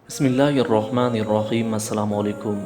بسم اللہ الرحمن الرحیم۔ السلام علیکم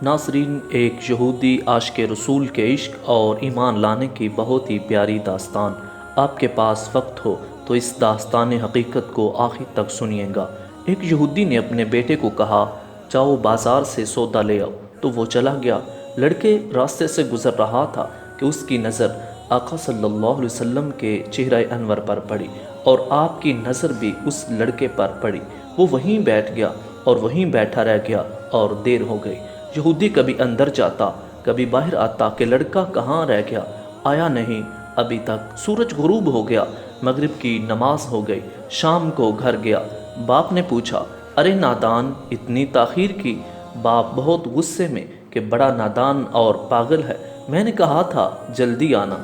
ناظرین، ایک یہودی عاشق رسول کے عشق اور ایمان لانے کی بہت ہی پیاری داستان۔ آپ کے پاس وقت ہو تو اس داستان حقیقت کو آخر تک سنیے گا۔ ایک یہودی نے اپنے بیٹے کو کہا، جاؤ بازار سے سودا لے آؤ، تو وہ چلا گیا۔ لڑکے راستے سے گزر رہا تھا کہ اس کی نظر آقا صلی اللہ علیہ وسلم کے چہرہ انور پر پڑی اور آپ کی نظر بھی اس لڑکے پر پڑی۔ وہ وہیں بیٹھ گیا اور وہیں بیٹھا رہ گیا اور دیر ہو گئی۔ یہودی کبھی اندر جاتا کبھی باہر آتا کہ لڑکا کہاں رہ گیا، آیا نہیں ابھی تک۔ سورج غروب ہو گیا، مغرب کی نماز ہو گئی، شام کو گھر گیا۔ باپ نے پوچھا، ارے نادان، اتنی تاخیر کی؟ باپ بہت غصے میں کہ بڑا نادان اور پاگل ہے، میں نے کہا تھا جلدی آنا،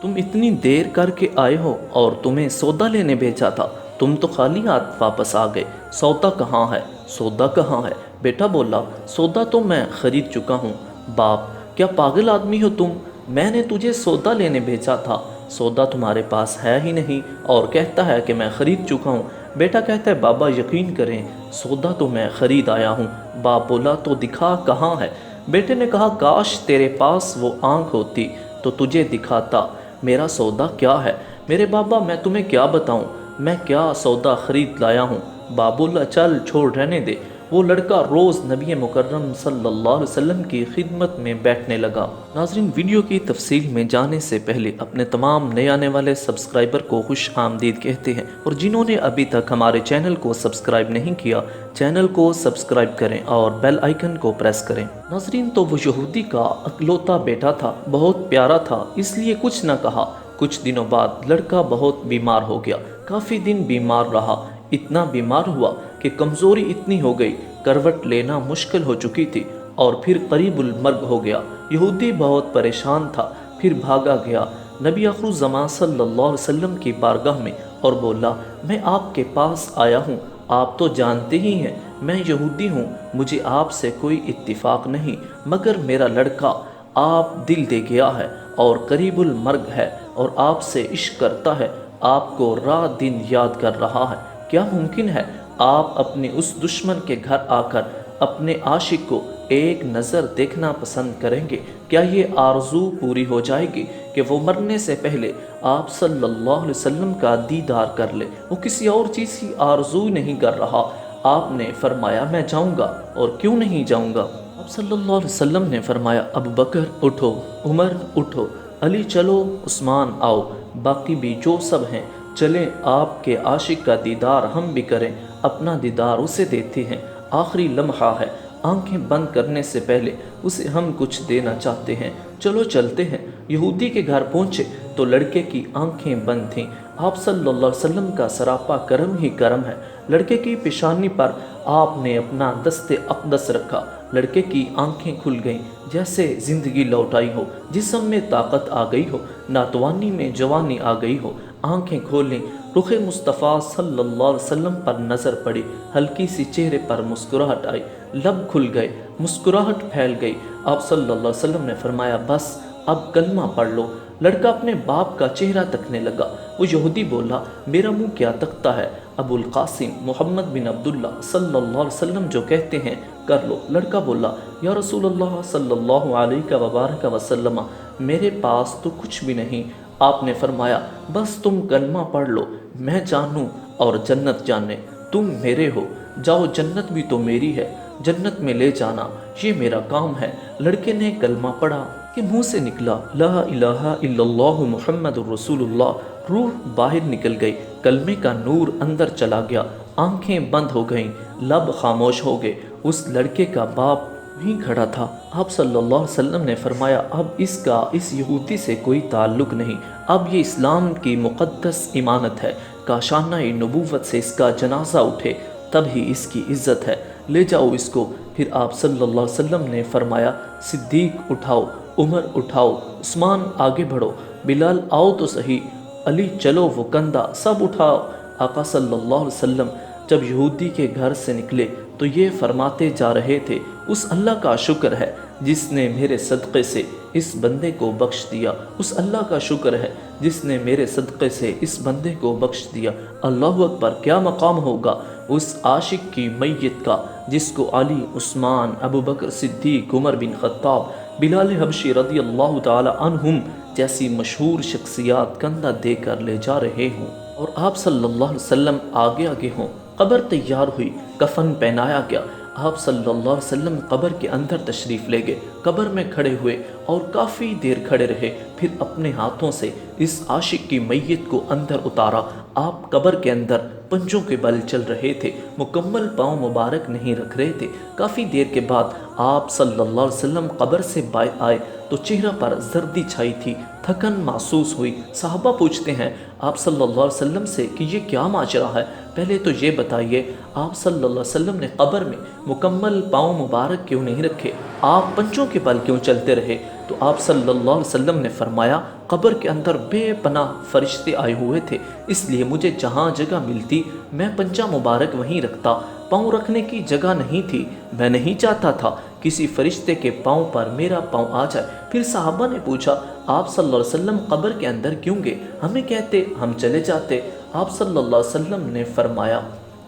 تم اتنی دیر کر کے آئے ہو، اور تمہیں سودا لینے بھیجا تھا، تم تو خالی ہاتھ واپس آ گئے۔ سودا کہاں ہے؟ سودا کہاں ہے؟ بیٹا بولا، سودا تو میں خرید چکا ہوں۔ باپ، کیا پاگل آدمی ہو تم؟ میں نے تجھے سودا لینے بھیجا تھا، سودا تمہارے پاس ہے ہی نہیں اور کہتا ہے کہ میں خرید چکا ہوں۔ بیٹا کہتا ہے، بابا یقین کریں، سودا تو میں خرید آیا ہوں۔ باپ بولا، تو دکھا کہاں ہے؟ بیٹے نے کہا، کاش تیرے پاس وہ آنکھ ہوتی تو تجھے دکھاتا میرا سودا کیا ہے۔ میرے بابا، میں تمہیں کیا بتاؤں، میں کیا سودا خرید لایا ہوں۔ باپ بولا، چل چھوڑ، رہنے دے۔ وہ لڑکا روز نبی مکرم صلی اللہ علیہ وسلم کی خدمت میں بیٹھنے لگا۔ ناظرین، ویڈیو کی تفصیل میں جانے سے پہلے اپنے تمام نئے آنے والے سبسکرائبر کو خوش آمدید کہتے ہیں، اور جنہوں نے ابھی تک ہمارے چینل کو سبسکرائب نہیں کیا، چینل کو سبسکرائب کریں اور بیل آئیکن کو پریس کریں۔ ناظرین، تو وہ یہودی کا اکلوتا بیٹا تھا، بہت پیارا تھا، اس لیے کچھ نہ کہا۔ کچھ دنوں بعد لڑکا بہت بیمار ہو گیا، کافی دن بیمار رہا، اتنا بیمار ہوا کہ کمزوری اتنی ہو گئی، کروٹ لینا مشکل ہو چکی تھی، اور پھر قریب المرگ ہو گیا۔ یہودی بہت پریشان تھا، پھر بھاگا گیا نبی آخر الزمان صلی اللہ علیہ وسلم کی بارگاہ میں اور بولا، میں آپ کے پاس آیا ہوں، آپ تو جانتے ہی ہیں میں یہودی ہوں، مجھے آپ سے کوئی اتفاق نہیں، مگر میرا لڑکا آپ دل دے گیا ہے اور قریب المرگ ہے اور آپ سے عشق کرتا ہے، آپ کو رات دن یاد کر رہا ہے۔ کیا ممکن ہے آپ اپنے اس دشمن کے گھر آ کر اپنے عاشق کو ایک نظر دیکھنا پسند کریں گے؟ کیا یہ آرزو پوری ہو جائے گی کہ وہ مرنے سے پہلے آپ صلی اللہ علیہ وسلم کا دیدار کر لے؟ وہ کسی اور چیز کی آرزو نہیں کر رہا۔ آپ نے فرمایا، میں جاؤں گا، اور کیوں نہیں جاؤں گا؟ آپ صلی اللہ علیہ وسلم نے فرمایا، ابو بکر اٹھو، عمر اٹھو، علی چلو، عثمان آؤ، باقی بھی جو سب ہیں چلیں، آپ کے عاشق کا دیدار ہم بھی کریں، اپنا دیدار اسے دیتے ہیں، آخری لمحہ ہے، آنکھیں بند کرنے سے پہلے اسے ہم کچھ دینا چاہتے ہیں، چلو چلتے ہیں۔ یہودی کے گھر پہنچے تو لڑکے کی آنکھیں بند تھیں۔ آپ صلی اللہ علیہ وسلم کا سراپا کرم ہی کرم ہے۔ لڑکے کی پیشانی پر آپ نے اپنا دست اقدس رکھا، لڑکے کی آنکھیں کھل گئیں، جیسے زندگی لوٹ آئی ہو، جسم میں طاقت آ گئی ہو، ناتوانی میں جوانی آ گئی ہو۔ آنکھیں کھولیں، رخ مصطفیٰ صلی اللہ علیہ وسلم پر نظر پڑی، ہلکی سی چہرے پر مسکراہٹ آئی، لب کھل گئے، مسکراہٹ پھیل گئی۔ آپ صلی اللہ علیہ وسلم نے فرمایا، بس اب کلمہ پڑھ لو۔ لڑکا اپنے باپ کا چہرہ تکنے لگا۔ وہ یہودی بولا، میرا منہ کیا تکتا ہے، ابو القاسم محمد بن عبداللہ صلی اللہ علیہ وسلم جو کہتے ہیں کر لو۔ لڑکا بولا، یا رسول اللہ صلی اللہ علیہ وبارک وسلم، میرے پاس تو کچھ بھی نہیں۔ آپ نے فرمایا، بس تم کلمہ پڑھ لو، میں جانوں اور جنت جانے، تم میرے ہو، جاؤ، جنت بھی تو میری ہے، جنت میں لے جانا، یہ میرا کام ہے۔ لڑکے نے کلمہ پڑھا کہ منہ سے نکلا، لا الہ الا اللہ محمد رسول اللہ، روح باہر نکل گئی، کلمے کا نور اندر چلا گیا، آنکھیں بند ہو گئیں، لب خاموش ہو گئے۔ اس لڑکے کا باپ وہیں کھڑا تھا۔ آپ صلی اللہ علیہ وسلم نے فرمایا، اب اس کا اس یہودی سے کوئی تعلق نہیں، اب یہ اسلام کی مقدس امانت ہے، کاشانہ نبوت سے اس کا جنازہ اٹھے تب ہی اس کی عزت ہے، لے جاؤ اس کو۔ پھر آپ صلی اللہ علیہ وسلم نے فرمایا، صدیق اٹھاؤ، عمر اٹھاؤ، عثمان آگے بڑھو، بلال آؤ تو صحیح، علی چلو، وہ کندھا، سب اٹھاؤ۔ آقا صلی اللہ علیہ وسلم جب یہودی کے گھر سے نکلے تو یہ فرماتے جا رہے تھے، اس اللہ کا شکر ہے جس نے میرے صدقے سے اس بندے کو بخش دیا۔ اس اللہ کا شکر ہے جس نے میرے صدقے سے اس بندے کو بخش دیا۔ اللہ اکبر، کیا مقام ہوگا اس عاشق کی میت کا جس کو علی، عثمان، ابو بکر صدیق، عمر بن خطاب، بلال حبشی رضی اللہ تعالی عنہم جیسی مشہور شخصیات کندھا دے کر لے جا رہے ہوں اور آپ صلی اللہ علیہ وسلم آگے آگے ہوں۔ قبر تیار ہوئی، کفن پہنایا گیا، آپ صلی اللہ علیہ وسلم قبر کے اندر تشریف لے گئے، قبر میں کھڑے ہوئے اور کافی دیر کھڑے رہے، پھر اپنے ہاتھوں سے اس عاشق کی میت کو اندر اتارا۔ آپ قبر کے اندر پنجوں کے بل چل رہے تھے، مکمل پاؤں مبارک نہیں رکھ رہے تھے۔ کافی دیر کے بعد آپ صلی اللہ علیہ وسلم قبر سے باہر آئے تو چہرہ پر زردی چھائی تھی، تھکن محسوس ہوئی۔ صحابہ پوچھتے ہیں آپ صلی اللہ علیہ وسلم سے کہ یہ کیا ماجرا ہے، پہلے تو یہ بتائیے آپ صلی اللہ علیہ وسلم نے قبر میں مکمل پاؤں مبارک کیوں نہیں رکھے، آپ پنجوں کے بل کیوں چلتے رہے؟ تو آپ صلی اللہ علیہ وسلم نے فرمایا قبر کے اندر بے پناہ فرشتے آئے ہوئے تھے، اس لیے مجھے جہاں جگہ ملتی میں پنجہ مبارک وہیں رکھتا، پاؤں رکھنے کی جگہ نہیں تھی، میں نہیں چاہتا تھا کسی فرشتے کے پاؤں پر میرا پاؤں آ جائے۔ پھر صحابہ نے پوچھا آپ صلی اللہ علیہ وسلم قبر کے اندر کیوں گئے، ہمیں کہتے ہم چلے جاتے۔ آپ صلی اللہ علیہ وسلم نے فرمایا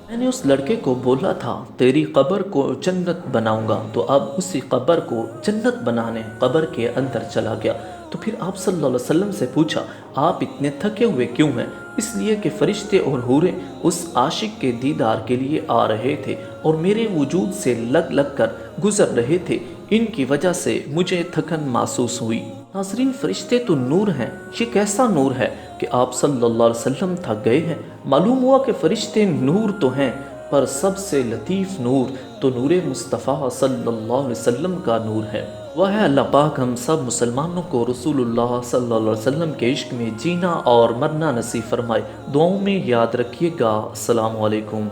میں نے اس لڑکے کو بولا تھا تیری قبر کو جنت بناؤں گا، تو اب اسی قبر کو جنت بنانے قبر کے اندر چلا گیا۔ تو پھر آپ صلی اللہ علیہ وسلم سے پوچھا آپ اتنے تھکے ہوئے کیوں ہیں؟ اس لیے کہ فرشتے اور حوریں اس عاشق کے دیدار کے لیے آ رہے تھے اور میرے وجود سے لگ لگ کر گزر رہے تھے، ان کی وجہ سے مجھے تھکن محسوس ہوئی۔ ناظرین، فرشتے تو نور ہیں، یہ کیسا نور ہے کہ آپ صلی اللہ علیہ وسلم تھک گئے ہیں؟ معلوم ہوا کہ فرشتے نور تو ہیں پر سب سے لطیف نور تو نور مصطفیٰ صلی اللہ علیہ وسلم کا نور ہے۔ وہ ہے اللہ پاک ہم سب مسلمانوں کو رسول اللہ صلی اللہ علیہ وسلم کے عشق میں جینا اور مرنا نصیب فرمائے۔ دعاؤں میں یاد رکھیے گا۔ السلام علیکم۔